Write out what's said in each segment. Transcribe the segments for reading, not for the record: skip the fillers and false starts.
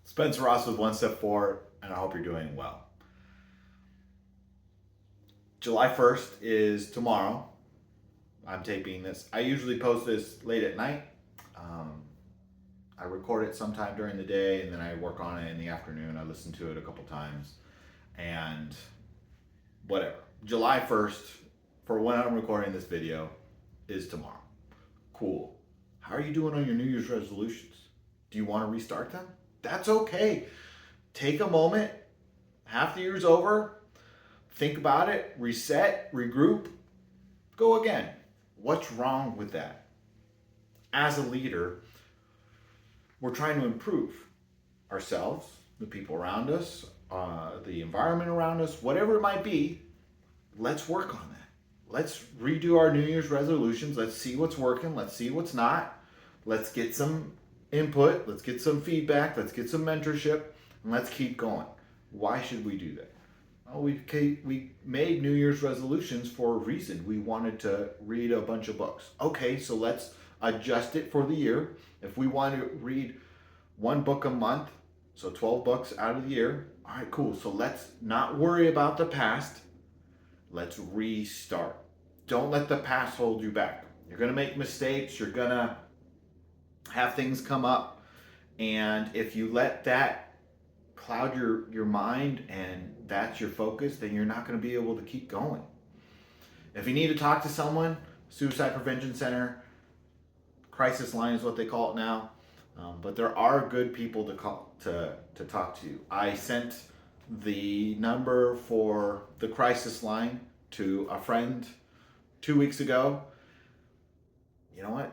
Spencer Ross with One Step Forward, and I hope you're doing well. July 1st is tomorrow. I'm taping this. I usually post this late at night. Um, I record it sometime during the day, and then I work on it in the afternoon. I listen to it a couple times, and whatever. July 1st, for when I'm recording this video, is tomorrow. Cool. How are you doing on your New Year's resolutions? Do you want to restart them? That's okay. Take a moment. Half the year's over. Think about it. Reset. Regroup. Go again. What's wrong with that? As a leader, we're trying to improve ourselves, the people around us, the environment around us, whatever it might be. Let's work on that. Let's redo our New Year's resolutions. Let's see what's working. Let's see what's not. Let's get some input. Let's get some feedback. Let's get some mentorship. And let's keep going. Why should we do that? Well, we made New Year's resolutions for a reason. We wanted to read a bunch of books. Okay, so let's adjust it for the year. If we want to read one book a month, so 12 books out of the year, all right, cool. So let's not worry about the past. Let's restart. Don't let the past hold you back. You're going to make mistakes. You're going to have things come up. And if you let that cloud your mind and that's your focus, then you're not going to be able to keep going. If you need to talk to someone, Suicide Prevention Center, crisis line is what they call it now. But there are good people to call to talk to. I sent the number for the crisis line to a friend 2 weeks ago. You know what?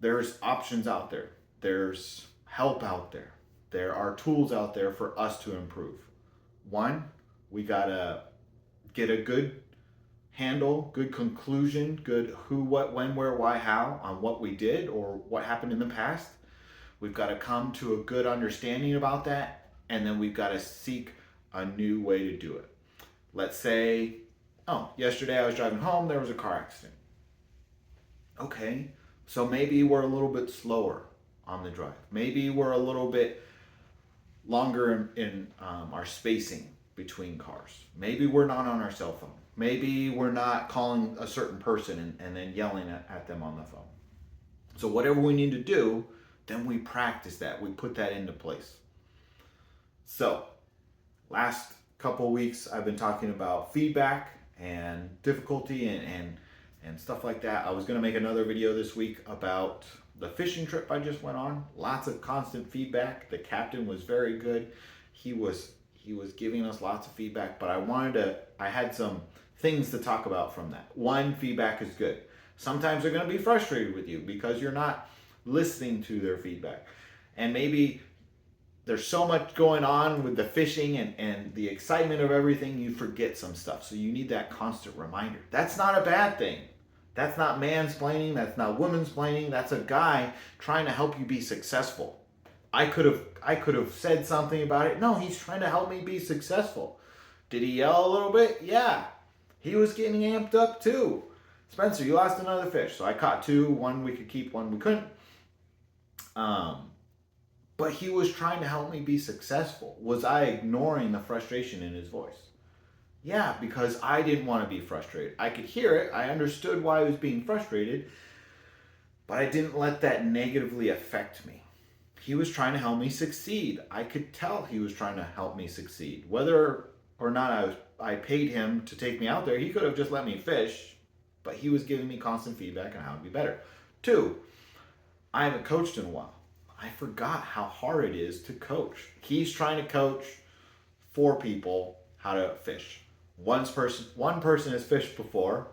There's options out there. There's help out there. There are tools out there for us to improve. One, we gotta get a good handle, good conclusion, good who, what, when, where, why, how on what we did or what happened in the past. We've got to come to a good understanding about that, and then we've got to seek a new way to do it. Let's say, yesterday I was driving home, there was a car accident. Okay, so maybe we're a little bit slower on the drive. Maybe we're a little bit longer in our spacing between cars. Maybe we're not on our cell phone. Maybe we're not calling a certain person and then yelling at them on the phone. So whatever we need to do, then we practice that. We put that into place. So last couple weeks, I've been talking about feedback and difficulty and stuff like that. I was going to make another video this week about the fishing trip I just went on. Lots of constant feedback. The captain was very good. He was giving us lots of feedback, but I had some things to talk about from that. One, feedback is good. Sometimes they're going to be frustrated with you because you're not listening to their feedback. And maybe there's so much going on with the fishing and the excitement of everything, you forget some stuff. So you need that constant reminder. That's not a bad thing. That's not mansplaining. That's not womansplaining. That's a guy trying to help you be successful. I could have said something about it. No, he's trying to help me be successful. Did he yell a little bit? Yeah. He was getting amped up too. Spencer, you lost another fish. So I caught two. One we could keep, one we couldn't. But he was trying to help me be successful. Was I ignoring the frustration in his voice? Yeah, because I didn't want to be frustrated. I could hear it. I understood why he was being frustrated, but I didn't let that negatively affect me. He was trying to help me succeed. I could tell he was trying to help me succeed. Whether or not I paid him to take me out there, he could have just let me fish, but he was giving me constant feedback on how to be better. Two, I haven't coached in a while. I forgot how hard it is to coach. He's trying to coach 4 people how to fish. One person has fished before,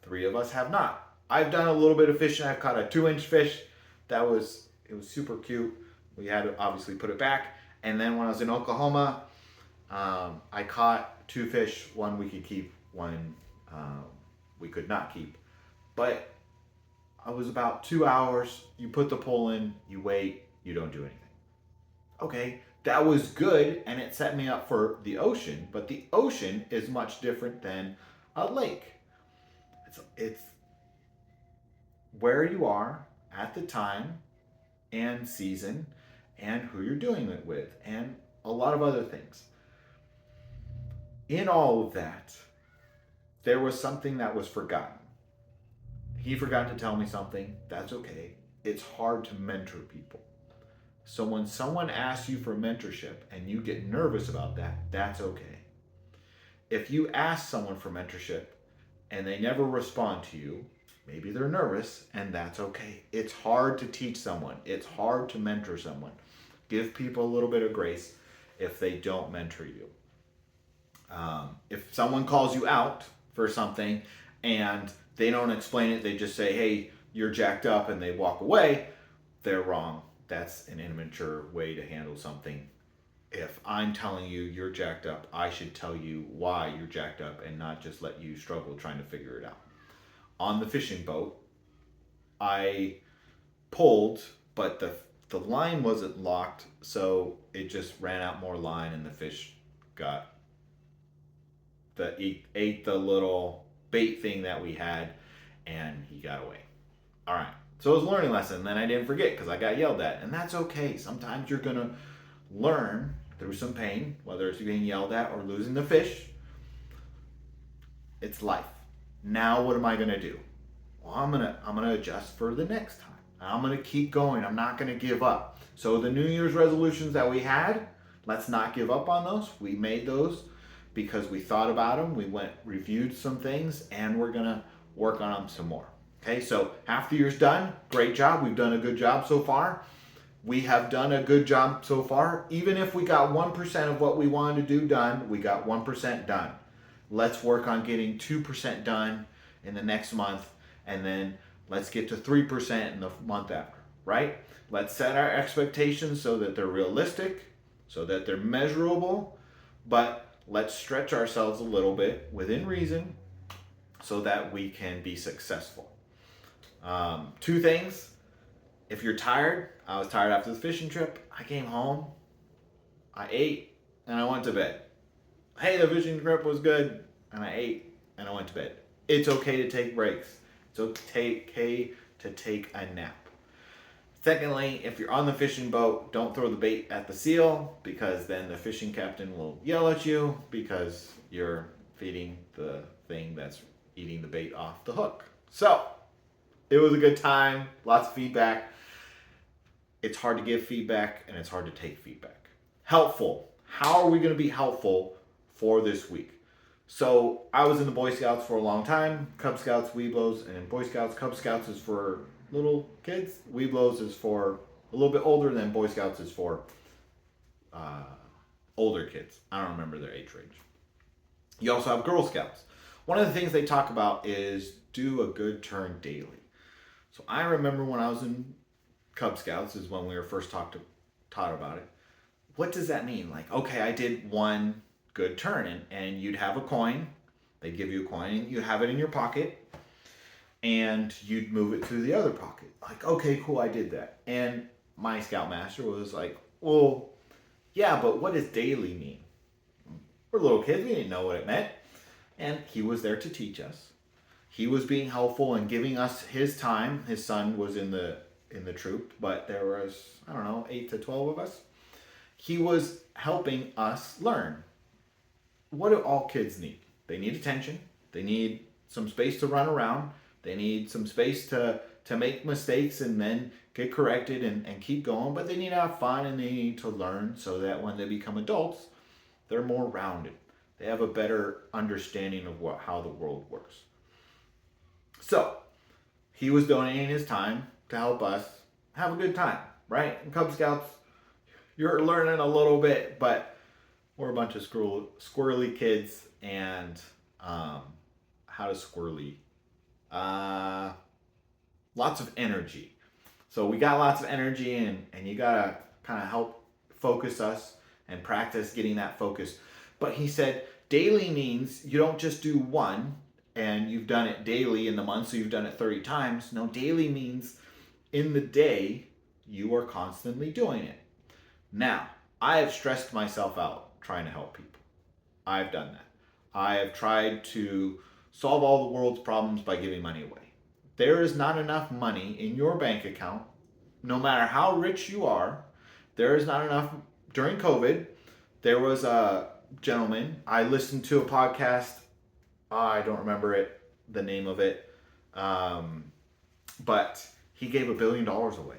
3 of us have not. I've done a little bit of fishing. I've caught a 2-inch fish. It was super cute. We had to obviously put it back. And then when I was in Oklahoma, I caught 2 fish. One we could keep, one we could not keep. But I was about 2 hours. You put the pole in, you wait, you don't do anything. Okay, that was good, and it set me up for the ocean, but the ocean is much different than a lake. It's where you are at the time and season, and who you're doing it with, and a lot of other things. In all of that, there was something that was forgotten. He forgot to tell me something. That's okay. It's hard to mentor people. So when someone asks you for mentorship and you get nervous about that, that's okay. If you ask someone for mentorship and they never respond to you, maybe they're nervous, and that's okay. It's hard to teach someone. It's hard to mentor someone. Give people a little bit of grace if they don't mentor you. If someone calls you out for something and they don't explain it, they just say, hey, you're jacked up, and they walk away, they're wrong. That's an immature way to handle something. If I'm telling you you're jacked up, I should tell you why you're jacked up and not just let you struggle trying to figure it out. On the fishing boat, I pulled, but the line wasn't locked, so it just ran out more line, and the fish ate the little bait thing that we had, and he got away. All right. So it was a learning lesson. Then I didn't forget because I got yelled at, and that's okay. Sometimes you're gonna learn through some pain, whether it's being yelled at or losing the fish. It's life. Now what am I gonna do? Well, I'm gonna adjust for the next time. I'm gonna keep going. I'm not gonna give up. So the New Year's resolutions that we had, let's not give up on those. We made those because we thought about them. We reviewed some things, and we're gonna work on them some more. Okay, so half the year's done. Great job. We've done a good job so far. We have done a good job so far. Even if we got 1% of what we wanted to do done, we got 1% done. Let's work on getting 2% done in the next month, and then let's get to 3% in the month after, right? Let's set our expectations so that they're realistic, so that they're measurable, but let's stretch ourselves a little bit within reason so that we can be successful. Two things. If you're tired, I was tired after the fishing trip. I came home, I ate, and I went to bed. Hey, the fishing trip was good, and I ate, and I went to bed. It's okay to take breaks. It's okay to take a nap. Secondly, if you're on the fishing boat, don't throw the bait at the seal, because then the fishing captain will yell at you because you're feeding the thing that's eating the bait off the hook. So, it was a good time, lots of feedback. It's hard to give feedback, and it's hard to take feedback. Helpful. How are we going to be helpful for this week? So I was in the Boy Scouts for a long time, Cub Scouts, Webelos, and Boy Scouts. Cub Scouts is for little kids. Webelos is for a little bit older, than Boy Scouts is for older kids. I don't remember their age range. You also have Girl Scouts. One of the things they talk about is do a good turn daily. So I remember when I was in Cub Scouts is when we were first taught about it. What does that mean? Like, okay, I did one good turn, and you'd have a coin. They'd give you a coin, and you have it in your pocket, and you'd move it to the other pocket. Like, okay, cool, I did that. And my Scoutmaster was like, well, yeah, but what does daily mean? We're little kids, we didn't know what it meant. And he was there to teach us. He was being helpful and giving us his time. His son was in the troop, but there was, 8 to 12 of us. He was helping us learn. What do all kids need? They need attention. They need some space to run around. They need some space to make mistakes and then get corrected and keep going. But they need to have fun, and they need to learn so that when they become adults, they're more rounded. They have a better understanding of how the world works. So, he was donating his time to help us have a good time, right? In Cub Scouts, you're learning a little bit, but we're a bunch of squirrely kids, and how does squirrely? Lots of energy. So we got lots of energy, and you gotta kind of help focus us and practice getting that focus. But he said daily means you don't just do one and you've done it daily in the month, so you've done it 30 times. No, daily means in the day you are constantly doing it. Now, I have stressed myself out trying to help people. I've done that. I have tried to solve all the world's problems by giving money away. There is not enough money in your bank account, no matter how rich you are, There is not enough. During COVID, there was a gentleman, I listened to a podcast, I don't remember the name of it, but he gave $1 billion away.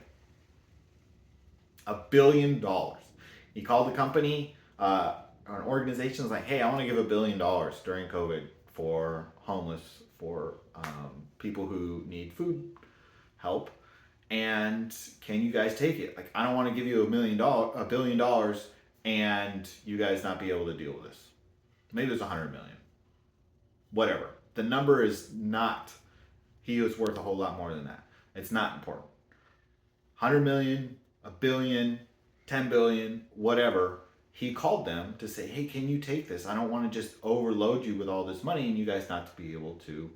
$1 billion. He called the company, an organization was like, hey, I want to give $1 billion during COVID for homeless, for people who need food help. And can you guys take it? Like, I don't want to give you $1 billion and you guys not be able to deal with this. Maybe it was 100 million. Whatever. The number is not, he was worth a whole lot more than that. It's not important. 100 million, a billion, 10 billion, whatever. He called them to say, hey, can you take this? I don't want to just overload you with all this money and you guys not to be able to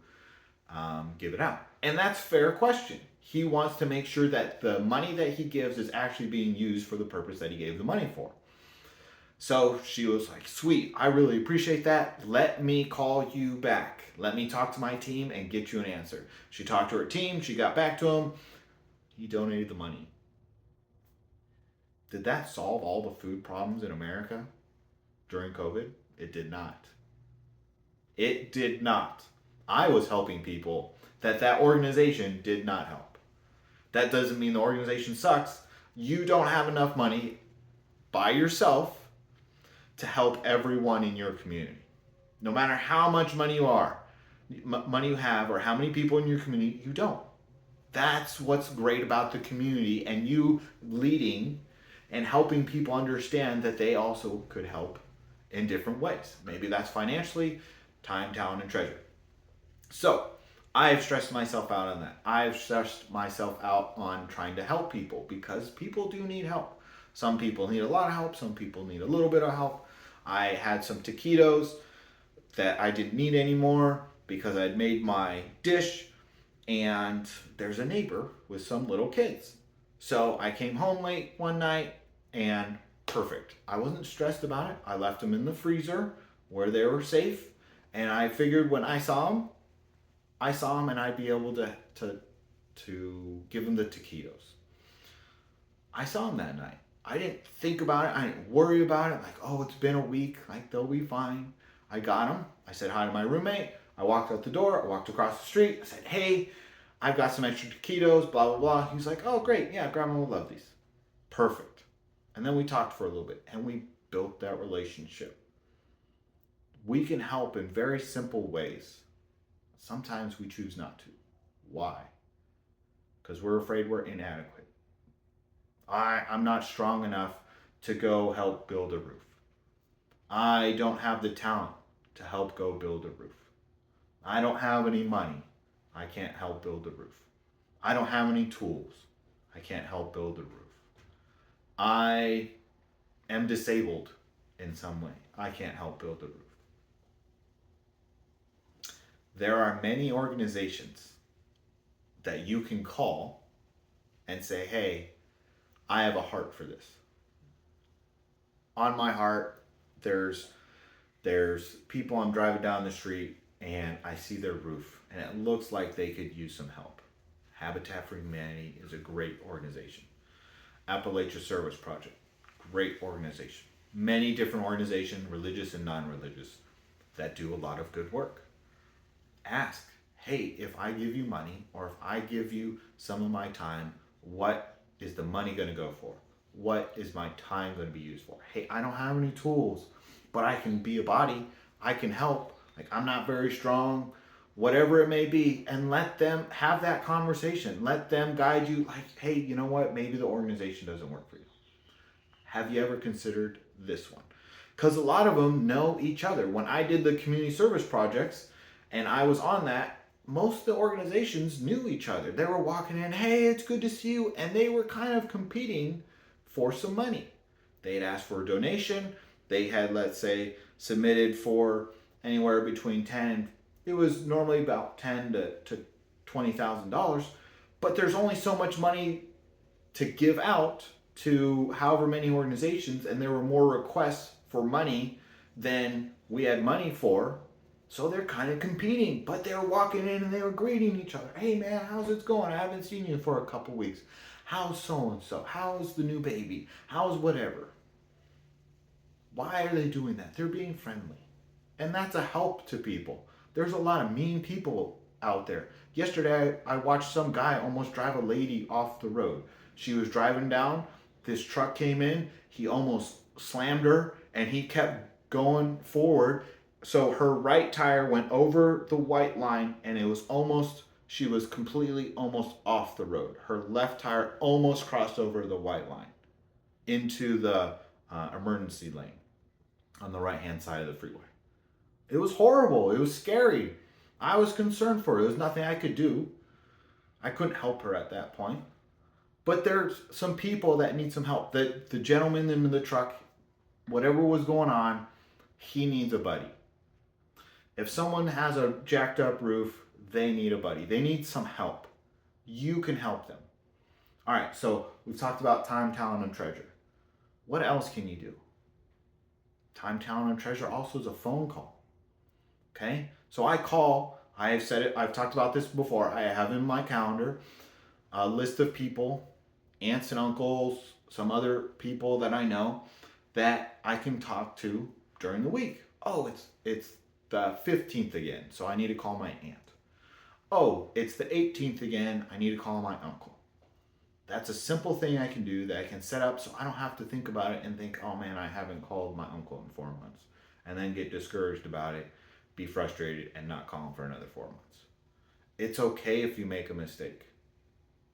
give it out. And that's a fair question. He wants to make sure that the money that he gives is actually being used for the purpose that he gave the money for. So she was like, sweet, I really appreciate that. Let me call you back. Let me talk to my team and get you an answer. She talked to her team. She got back to him. He donated the money. Did that solve all the food problems in America during COVID? It did not. It did not. I was helping people that organization did not help. That doesn't mean the organization sucks. You don't have enough money by yourself to help everyone in your community. No matter how much money you have, or how many people in your community, you don't. That's what's great about the community and you leading and helping people understand that they also could help in different ways. Maybe that's financially, time, talent, and treasure. So I've stressed myself out on that. I've stressed myself out on trying to help people because people do need help. Some people need a lot of help. Some people need a little bit of help. I had some taquitos that I didn't need anymore because I'd made my dish, and there's a neighbor with some little kids. So I came home late one night and perfect. I wasn't stressed about it. I left them in the freezer where they were safe, and I figured when I saw them and I'd be able to give them the taquitos. I saw them that night. I didn't think about it. I didn't worry about it. Like, oh, it's been a week. Like, they'll be fine. I got them. I said hi to my roommate. I walked out the door. I walked across the street. I said, hey, I've got some extra taquitos, blah, blah, blah. He's like, oh, great. Yeah, Grandma will love these. Perfect. And then we talked for a little bit, and we built that relationship. We can help in very simple ways. Sometimes we choose not to. Why? Because we're afraid we're inadequate. I'm not strong enough to go help build a roof. I don't have the talent to help go build a roof. I don't have any money. I can't help build a roof. I don't have any tools. I can't help build a roof. I am disabled in some way. I can't help build a roof. There are many organizations that you can call and say, hey, I have a heart for this. On my heart, there's people I'm driving down the street and I see their roof and it looks like they could use some help. Habitat for Humanity is a great organization. Appalachia Service Project, great organization. Many different organizations, religious and non-religious, that do a lot of good work. Ask, hey, if I give you money or if I give you some of my time, what is the money going to go for? What is my time going to be used for? Hey, I don't have any tools, but I can be a body. I can help. Like, I'm not very strong, whatever it may be, and let them have that conversation. Let them guide you like, hey, you know what? Maybe the organization doesn't work for you. Have you ever considered this one? Because a lot of them know each other. When I did the community service projects and I was on that, most of the organizations knew each other. They were walking in, hey, it's good to see you. And they were kind of competing for some money. They had asked for a donation. They had, let's say, submitted for anywhere between 10 and it was normally about $10,000 to $20,000. But there's only so much money to give out to however many organizations, and there were more requests for money than we had money for. So they're kind of competing, but they were walking in and they were greeting each other. Hey man, how's it going? I haven't seen you for a couple weeks. How's so-and-so? How's the new baby? How's whatever? Why are they doing that? They're being friendly. And that's a help to people. There's a lot of mean people out there. Yesterday, I watched some guy almost drive a lady off the road. She was driving down, this truck came in, he almost slammed her, and he kept going forward. So her right tire went over the white line, and it was almost, she was completely almost off the road. Her left tire almost crossed over the white line into the emergency lane on the right hand side of the freeway. It was horrible. It was scary. I was concerned for her. There was nothing I could do. I couldn't help her at that point. But there's some people that need some help. The gentleman in the truck, whatever was going on, he needs a buddy. If someone has a jacked up roof, they need a buddy. They need some help. You can help them. All right, so we've talked about time, talent, and treasure. What else can you do? Time, talent, and treasure also is a phone call. Okay? So I call, I have said it, I've talked about this before. I have in my calendar a list of people, aunts and uncles, some other people that I know that I can talk to during the week. Oh, it's the 15th again, so I need to call my aunt. Oh, it's the 18th again, I need to call my uncle. That's a simple thing I can do that I can set up so I don't have to think about it and think, oh man, I haven't called my uncle in 4 months. And then get discouraged about it, be frustrated, and not call him for another 4 months. It's okay if you make a mistake.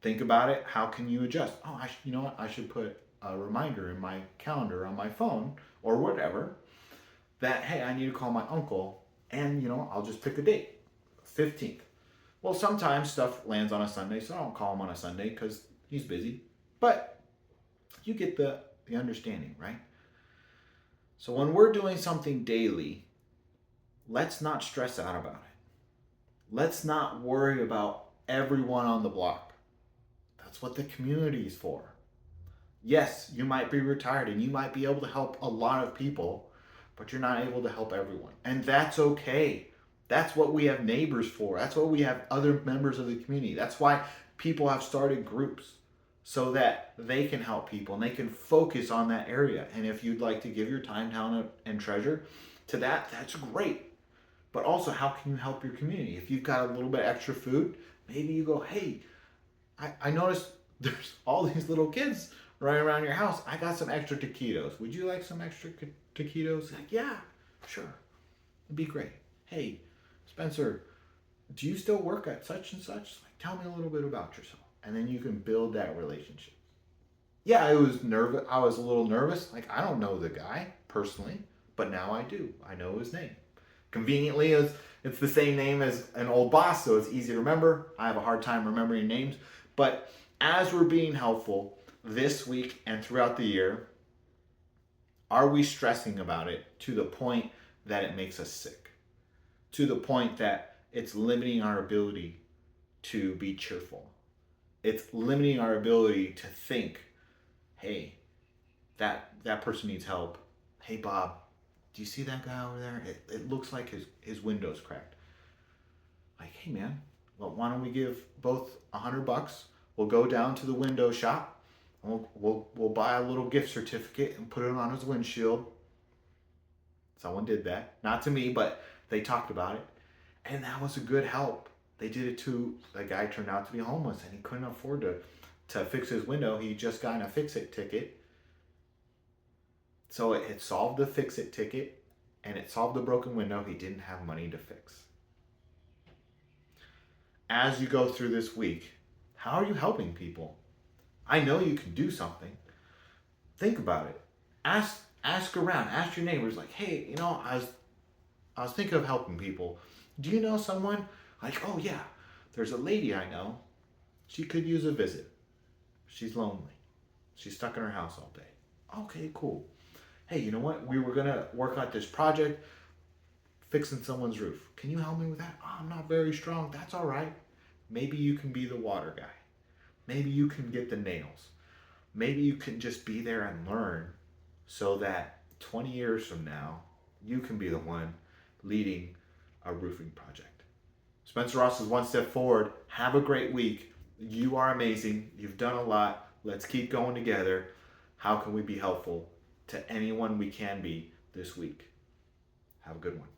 Think about it. How can you adjust? Oh, you know what? I should put a reminder in my calendar on my phone or whatever that, hey, I need to call my uncle, and I'll just pick a date, 15th. Well, sometimes stuff lands on a Sunday, so I don't call him on a Sunday because he's busy. But you get the understanding, right? So when we're doing something daily, let's not stress out about it. Let's not worry about everyone on the block. That's what the community is for. Yes, you might be retired and you might be able to help a lot of people, but you're not able to help everyone. And that's okay. That's what we have neighbors for. That's what we have other members of the community. That's why people have started groups so that they can help people and they can focus on that area. And if you'd like to give your time, talent, and treasure to that, that's great. But also, how can you help your community? If you've got a little bit extra food, maybe you go, hey, I noticed there's all these little kids running around your house. I got some extra taquitos. Would you like some extra taquitos? Like, yeah, sure. It'd be great. Hey, Spencer, do you still work at such and such? Like, tell me a little bit about yourself. And then you can build that relationship. Yeah, I was nervous. I was a little nervous. Like, I don't know the guy personally, but now I do. I know his name. Conveniently, it's the same name as an old boss, so it's easy to remember. I have a hard time remembering names. But as we're being helpful this week and throughout the year, are we stressing about it to the point that it makes us sick? To the point that it's limiting our ability to be cheerful? It's limiting our ability to think, hey, that person needs help. Hey, Bob, do you see that guy over there? It looks like his window's cracked. Like, hey, man, well, why don't we give both $100? We'll go down to the window shop. And we'll buy a little gift certificate and put it on his windshield. Someone did that. Not to me, but they talked about it. And that was a good help. They did it to a guy turned out to be homeless and he couldn't afford to fix his window. He just got a fix-it ticket. So it solved the fix-it ticket and it solved the broken window he didn't have money to fix. As you go through this week, how are you helping people? I know you can do something. Think about it. Ask around. Ask your neighbors, like, hey, I was thinking of helping people. Do you know someone? Like, oh yeah, there's a lady I know. She could use a visit. She's lonely. She's stuck in her house all day. Okay, cool. Hey, you know what? We were gonna work on this project, fixing someone's roof. Can you help me with that? Oh, I'm not very strong. That's all right. Maybe you can be the water guy. Maybe you can get the nails. Maybe you can just be there and learn so that 20 years from now, you can be the one leading a roofing project. Spencer Ross is One Step Forward. Have a great week. You are amazing. You've done a lot. Let's keep going together. How can we be helpful to anyone we can be this week? Have a good one.